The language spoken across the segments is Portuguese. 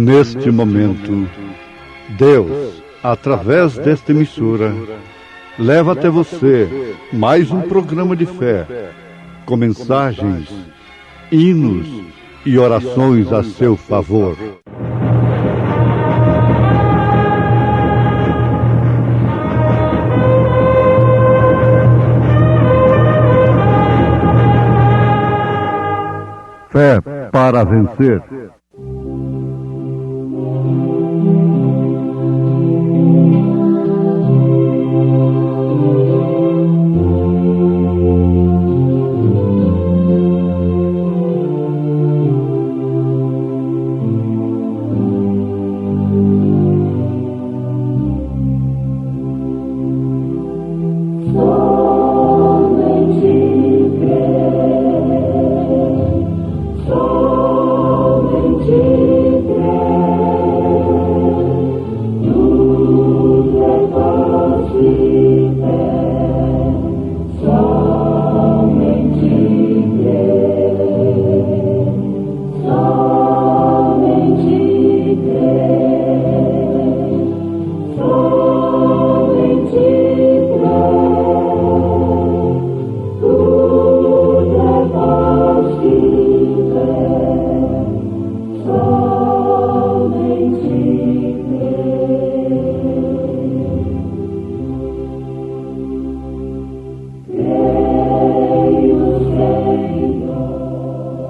Neste momento, Deus, através desta emissora, leva até você mais um programa de fé, com mensagens, hinos e orações a seu favor. Fé para vencer.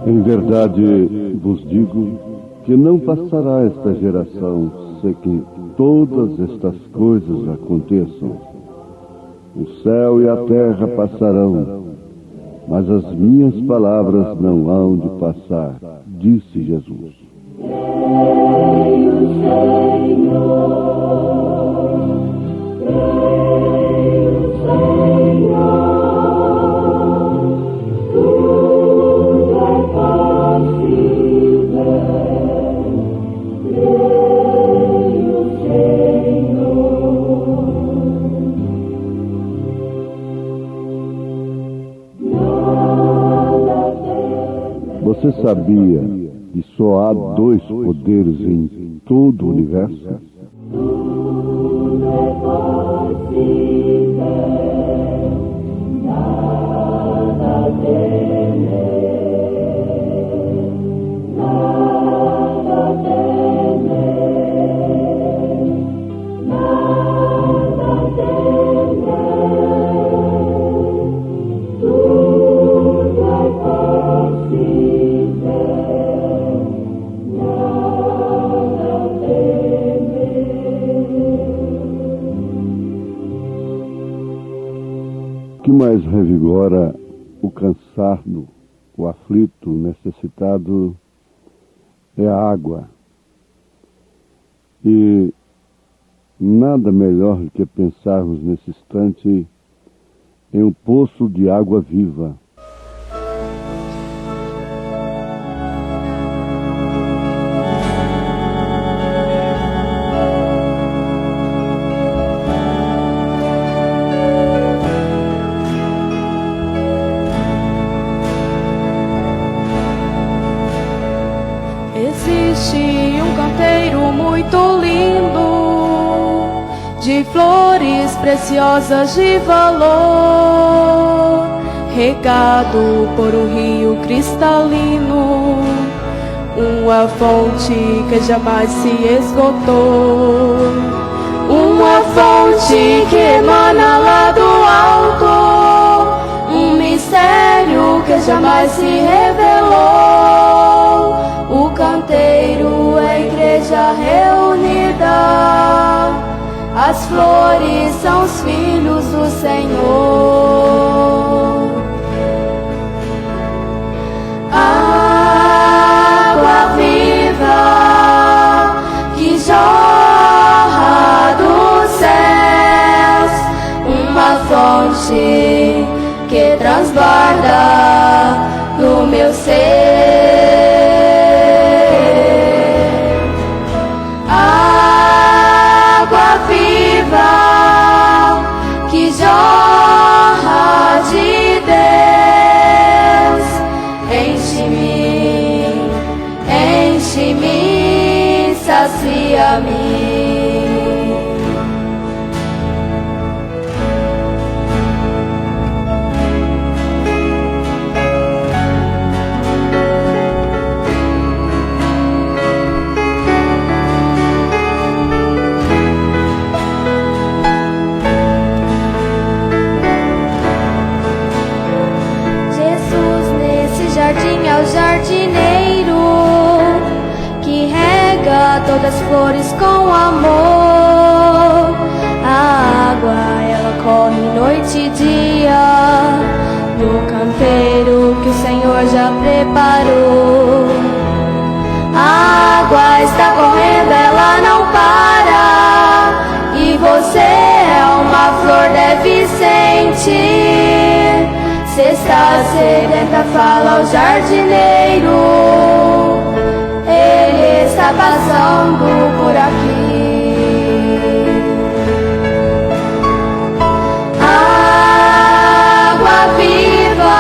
Em verdade vos digo que não passará esta geração sem que todas estas coisas aconteçam. O céu e a terra passarão, mas as minhas palavras não hão de passar, disse Jesus. Creio, Senhor, Você sabia que só há dois poderes em todo o universo? O que mais revigora o cansado, o aflito, o necessitado é a água. E nada melhor do que pensarmos nesse instante em um poço de água viva. Existe um canteiro muito lindo, de flores preciosas de valor, regado por um rio cristalino, uma fonte que jamais se esgotou, uma fonte que emana lá do alto, um mistério que jamais se revelou. O canteiro é a igreja reunida, as flores são os filhos do Senhor. Água viva que jorra dos céus, uma fonte que transborda no meu ser. Que jorra de Deus, enche-me, jardineiro que rega todas as flores com amor. A água, ela corre noite e dia no canteiro que o Senhor já preparou. A água está correndo, ela não para, e você é uma flor, deve sentir. Se está sedenta, fala ao jardineiro, ele está passando por aqui. Água viva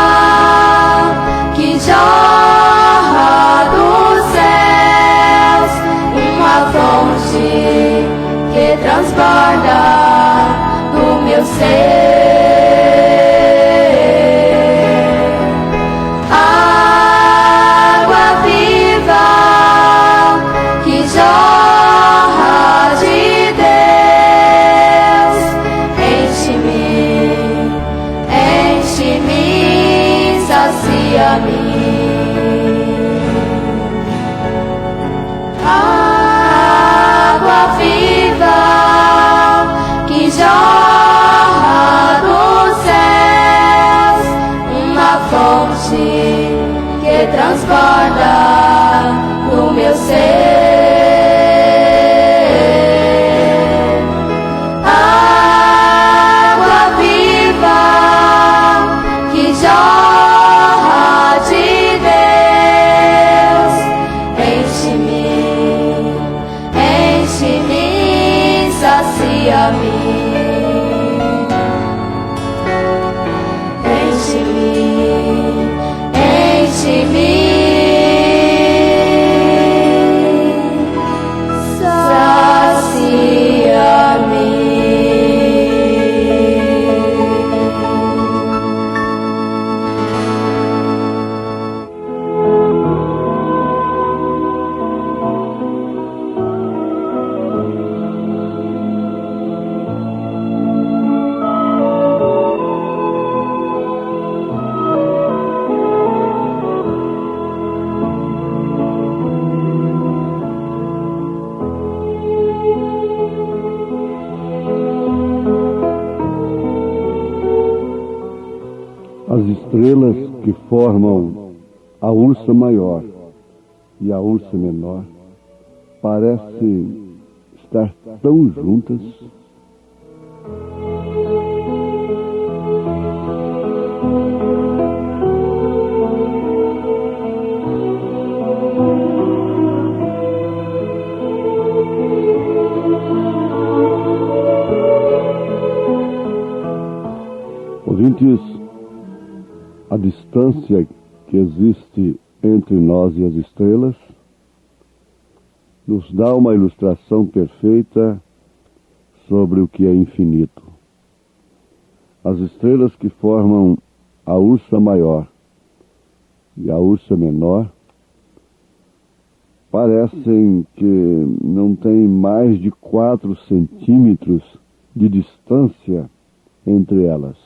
que jorra dos céus, uma fonte que transborda do meu ser. Água viva que jorra dos céus, uma fonte que transborda no meu ser. Água viva que jorra de sacia-me, enche-me, enche-me, sacia-me. As estrelas que formam a Ursa Maior e a Ursa Menor parecem estar tão juntas. Ouvintes, a distância que existe entre nós e as estrelas nos dá uma ilustração perfeita sobre o que é infinito. As estrelas que formam a Ursa Maior e a Ursa Menor parecem que não têm mais de 4 centímetros de distância entre elas.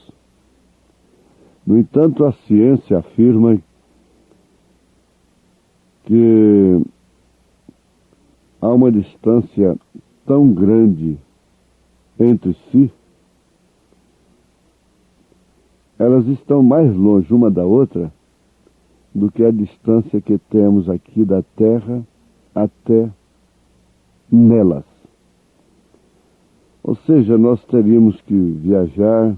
No entanto, a ciência afirma que há uma distância tão grande entre si, elas estão mais longe uma da outra do que a distância que temos aqui da Terra até nelas. Ou seja, nós teríamos que viajar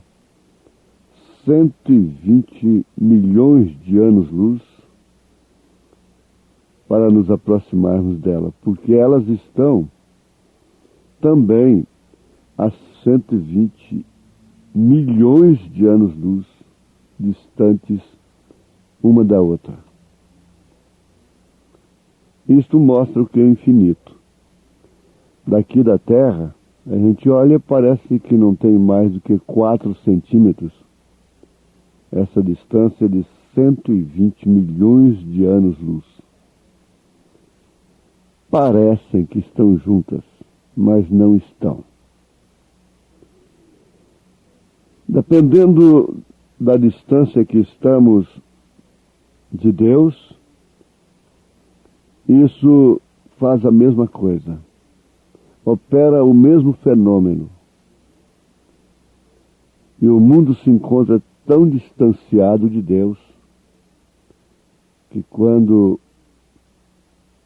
120 milhões de anos-luz para nos aproximarmos dela, porque elas estão também a 120 milhões de anos-luz distantes uma da outra. Isto mostra o que é infinito. Daqui da Terra, a gente olha e parece que não tem mais do que 4 centímetros. Essa distância de 120 milhões de anos-luz. Parecem que estão juntas, mas não estão. Dependendo da distância que estamos de Deus, Isso faz a mesma coisa, opera o mesmo fenômeno. E o mundo se encontra tão distanciado de Deus que quando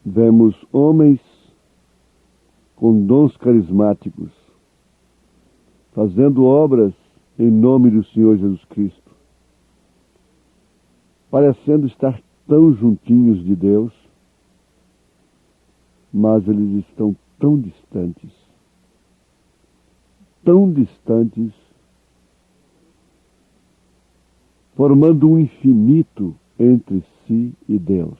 vemos homens com dons carismáticos fazendo obras em nome do Senhor Jesus Cristo, parecendo estar tão juntinhos de Deus, mas eles estão tão distantes, formando um infinito entre si e Deus.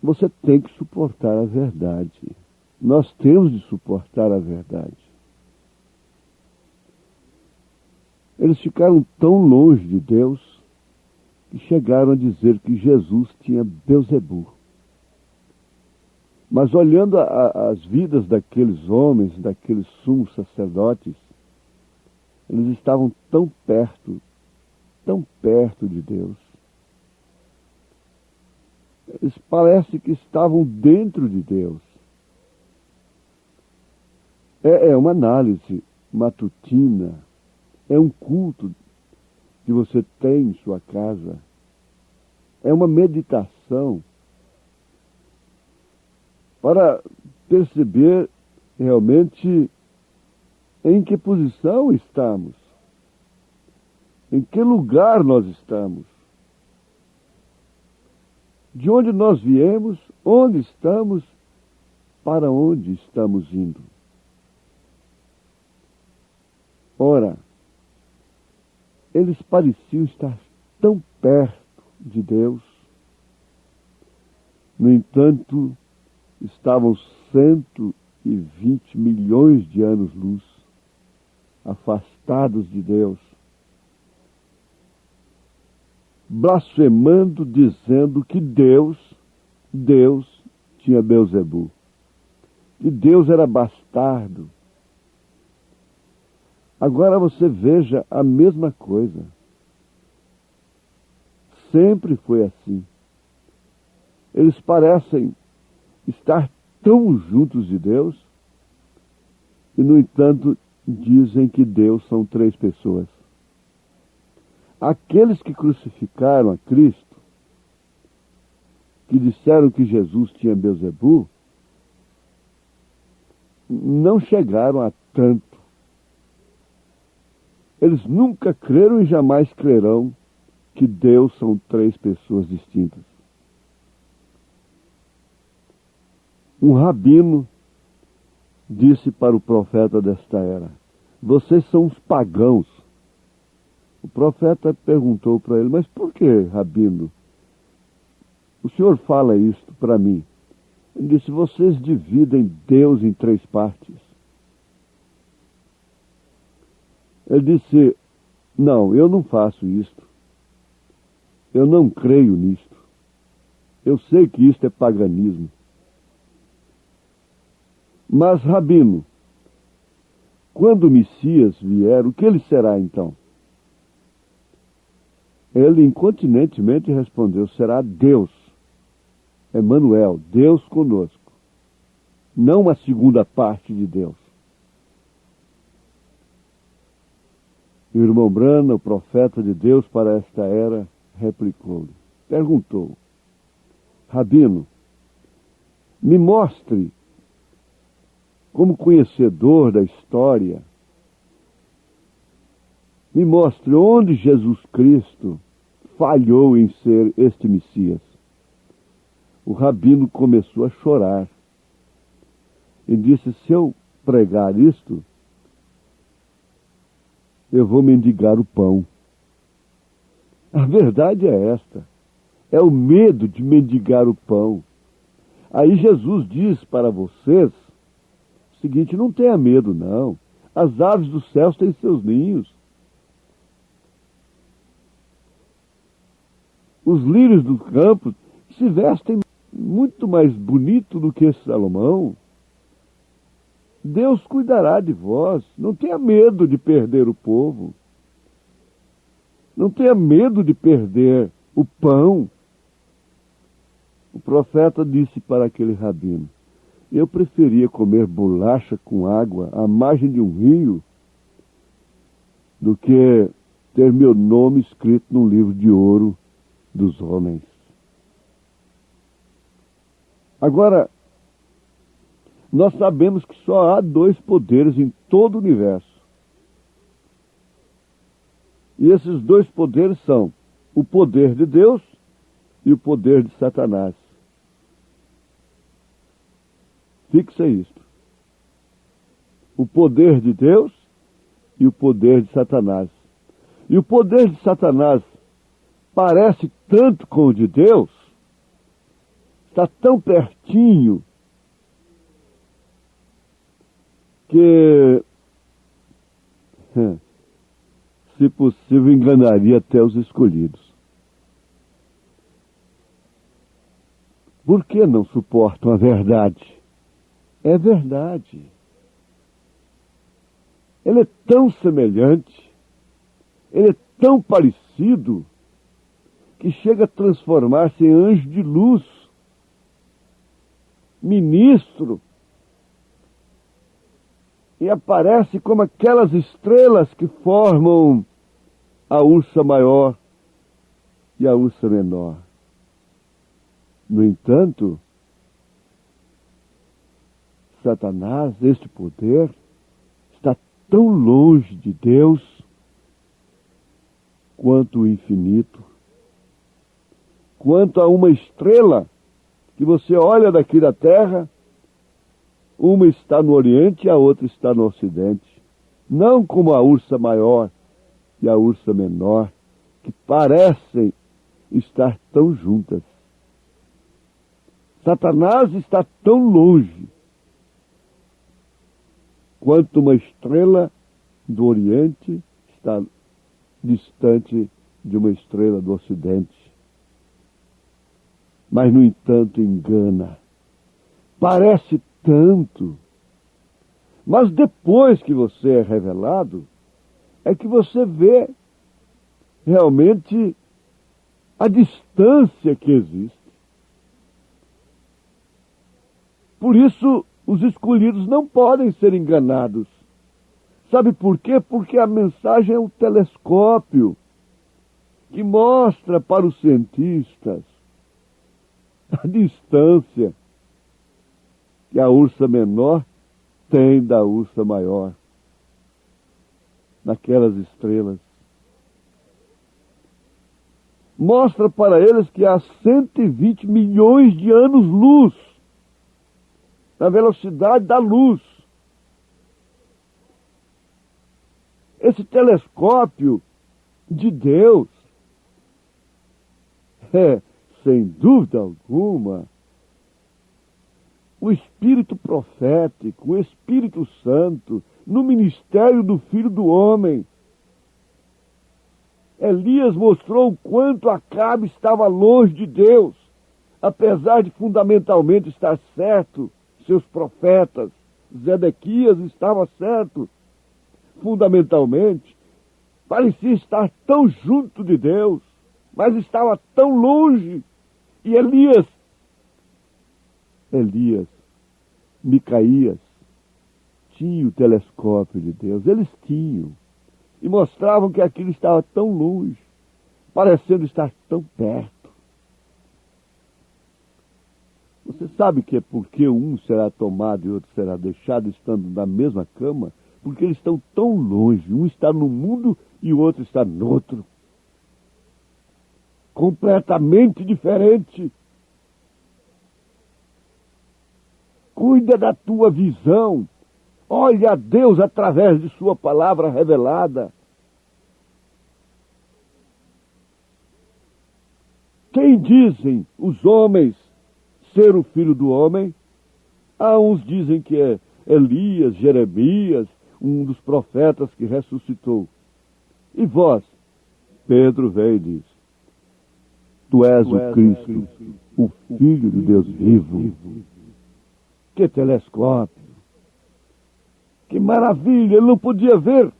Você tem que suportar a verdade. Nós temos de suportar a verdade. Eles ficaram tão longe de Deus que chegaram a dizer que Jesus tinha Belzebu. Mas olhando as vidas daqueles homens, daqueles sumos sacerdotes, eles estavam tão perto de Deus. Eles parece que estavam dentro de Deus. É uma análise matutina, é um culto que você tem em sua casa, é uma meditação para perceber realmente em que posição estamos, em que lugar nós estamos, de onde nós viemos, onde estamos, para onde estamos indo. Ora, eles pareciam estar tão perto de Deus, no entanto, estavam 120 milhões de anos-luz afastados de Deus, blasfemando, dizendo que Deus tinha Belzebu, que Deus era bastardo. Agora você veja a mesma coisa. Sempre foi assim. Eles parecem estar tão juntos de Deus e, no entanto, dizem que Deus são três pessoas. Aqueles que crucificaram a Cristo, que disseram que Jesus tinha Belzebu, não chegaram a tanto. Eles nunca creram e jamais crerão que Deus são três pessoas distintas. Um rabino disse para o profeta desta era: vocês são os pagãos. O profeta perguntou para ele: mas por que, rabino? O senhor fala isto para mim? Ele disse: vocês dividem Deus em três partes. Ele disse: não, eu não faço isto. Eu não creio nisto. Eu sei que isto é paganismo. Mas, rabino, quando o Messias vier, o que ele será então? Ele incontinentemente respondeu: será Deus, Emanuel, Deus conosco, não uma segunda parte de Deus. E o irmão Brana, o profeta de Deus para esta era, replicou-lhe, perguntou: rabino, me mostre, como conhecedor da história, me mostre onde Jesus Cristo falhou em ser este Messias. O rabino começou a chorar e disse: se eu pregar isto, eu vou mendigar o pão. A verdade é esta, é o medo de mendigar o pão. Aí Jesus diz para vocês o seguinte: não tenha medo não, as aves dos céus têm seus ninhos, os lírios do campo se vestem muito mais bonito do que Salomão. Deus cuidará de vós. Não tenha medo de perder o povo. Não tenha medo de perder o pão. O profeta disse para aquele rabino: eu preferia comer bolacha com água à margem de um rio do que ter meu nome escrito num livro de ouro dos homens. Agora, nós sabemos que só há dois poderes em todo o universo. E esses dois poderes são o poder de Deus e o poder de Satanás. Fixa isto. O poder de Deus e o poder de Satanás. E o poder de Satanás parece tanto com o de Deus, está tão pertinho, que, se possível, enganaria até os escolhidos. Por que não suportam a verdade? É verdade. Ele é tão semelhante, ele é tão parecido, que chega a transformar-se em anjo de luz, ministro, e aparece como aquelas estrelas que formam a ursa maior e a ursa menor. No entanto, Satanás, este poder, está tão longe de Deus quanto o infinito, quanto a uma estrela que você olha daqui da Terra, uma está no Oriente e a outra está no Ocidente. Não como a ursa maior e a ursa menor, que parecem estar tão juntas. Satanás está tão longe quanto uma estrela do Oriente está distante de uma estrela do Ocidente. Mas, no entanto, engana. Parece tanto. Mas depois que você é revelado, é que você vê realmente a distância que existe. Por isso, os escolhidos não podem ser enganados. Sabe por quê? Porque a mensagem é um telescópio que mostra para os cientistas a distância que a ursa menor tem da ursa maior, naquelas estrelas. Mostra para eles que há 120 milhões de anos-luz, na velocidade da luz. Esse telescópio de Deus é, sem dúvida alguma, o Espírito profético, o Espírito Santo, no ministério do Filho do Homem. Elias mostrou o quanto Acabe estava longe de Deus, apesar de fundamentalmente estar certo. Seus profetas, Zedequias estava certo, fundamentalmente, parecia estar tão junto de Deus, mas estava tão longe. E Elias, Micaías, tinham o telescópio de Deus, eles tinham, e mostravam que aquilo estava tão longe, parecendo estar tão perto. Você sabe que é porque um será tomado e outro será deixado estando na mesma cama? Porque eles estão tão longe. Um está num mundo e o outro está no outro. Completamente diferente. Cuida da tua visão. Olha a Deus através de sua palavra revelada. Quem dizem os homens ser o Filho do Homem? Há uns dizem que é Elias, Jeremias, um dos profetas que ressuscitou. E vós? Pedro veio e diz: Tu és o Cristo, o Filho de Deus vivo. Que telescópio! Que maravilha! Ele não podia ver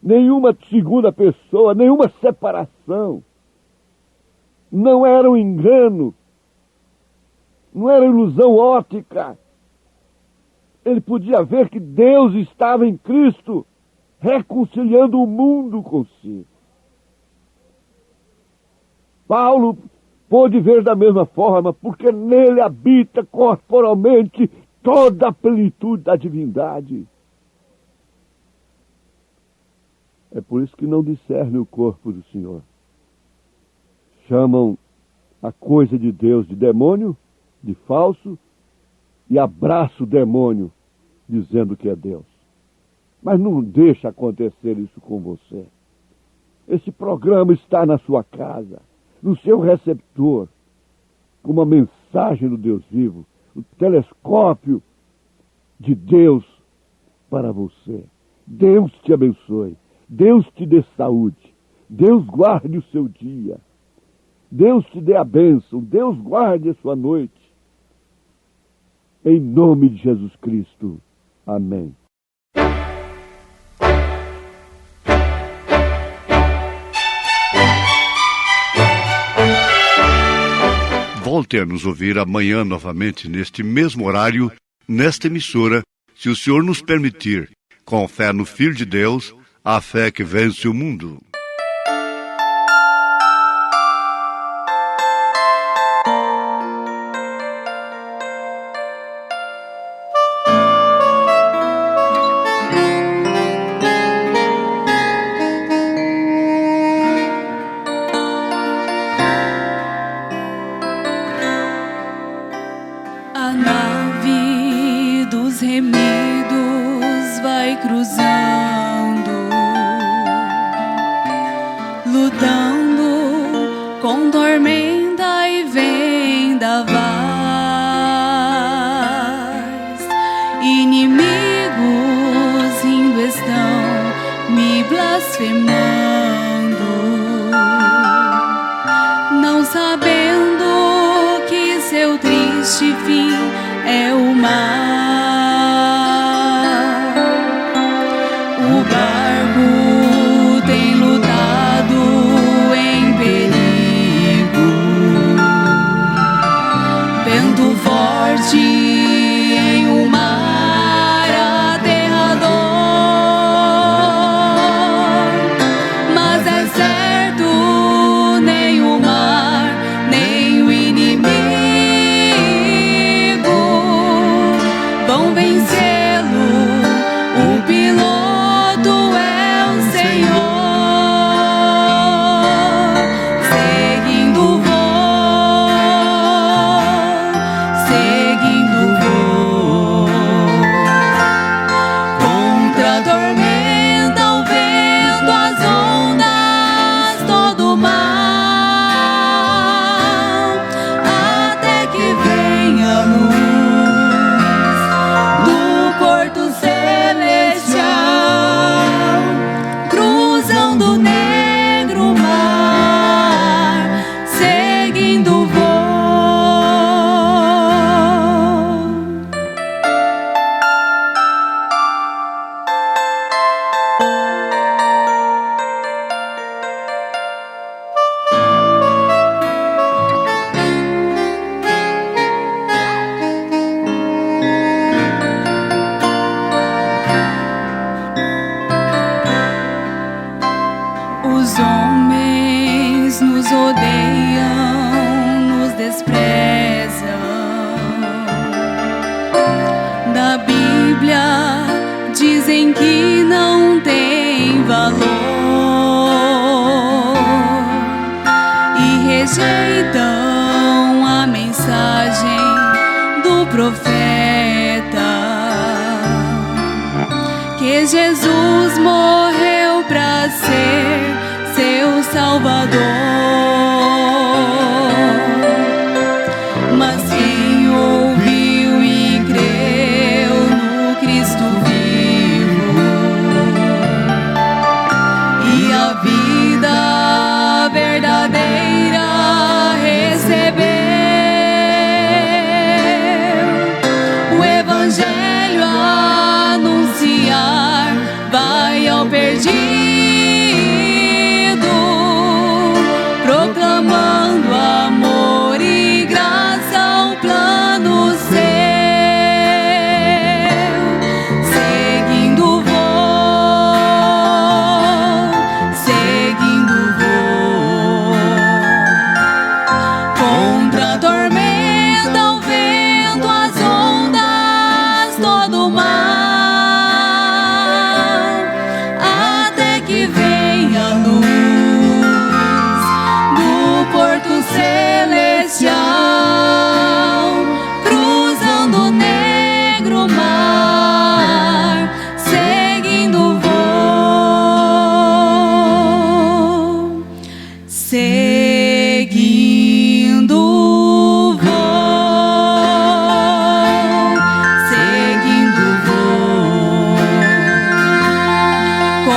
nenhuma segunda pessoa, nenhuma separação. Não era um engano. não era ilusão óptica. Ele podia ver que Deus estava em Cristo, reconciliando o mundo consigo. Paulo pôde ver da mesma forma, porque nele habita corporalmente toda a plenitude da divindade. É por isso que não discerne o corpo do Senhor. Chamam a coisa de Deus de demônio, de falso, e abraça o demônio, dizendo que é Deus. Mas não deixa acontecer isso com você. Esse programa está na sua casa, no seu receptor, com uma mensagem do Deus vivo, o telescópio de Deus para você. Deus te abençoe, Deus te dê saúde, Deus guarde o seu dia, Deus te dê a bênção, Deus guarde a sua noite. Em nome de Jesus Cristo. Amém. Volte a nos ouvir amanhã novamente, neste mesmo horário, nesta emissora, se o Senhor nos permitir, com fé no Filho de Deus, a fé que vence o mundo. A nave dos remidos vai cruzando, lutando com tormenta e vendavais. Inimigos rindo estão, me blasfemando, não sabendo que seu triste fim é o mar. O barco tem lutado em perigo, vento forte em um mar aterrador. Mas é certo, nem o mar, nem o inimigo vão vencê-lo. O piloto é o Senhor, seguindo o voo, contra a tormenta, o vento, as ondas, todo o mal, até que venha a luz do porto celestial, cruzando o negro mar, seguindo o voo. Os homens nos odeiam, nos desprezam. Da Bíblia dizem que não tem valor e rejeitam a mensagem do profeta, que Jesus morreu para ser seu Salvador. Mas quem ouviu e creu no Cristo vivo e a vida verdadeira recebeu, o Evangelho a anunciar vai ao perdido, proclamando amor e graça ao plano.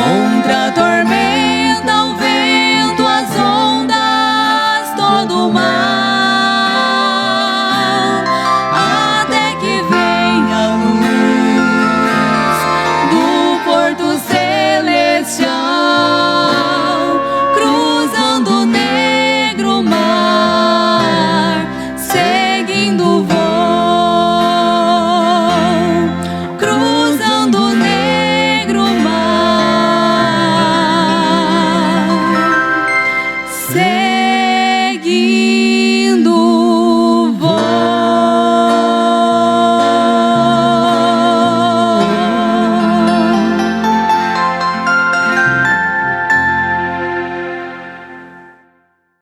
contra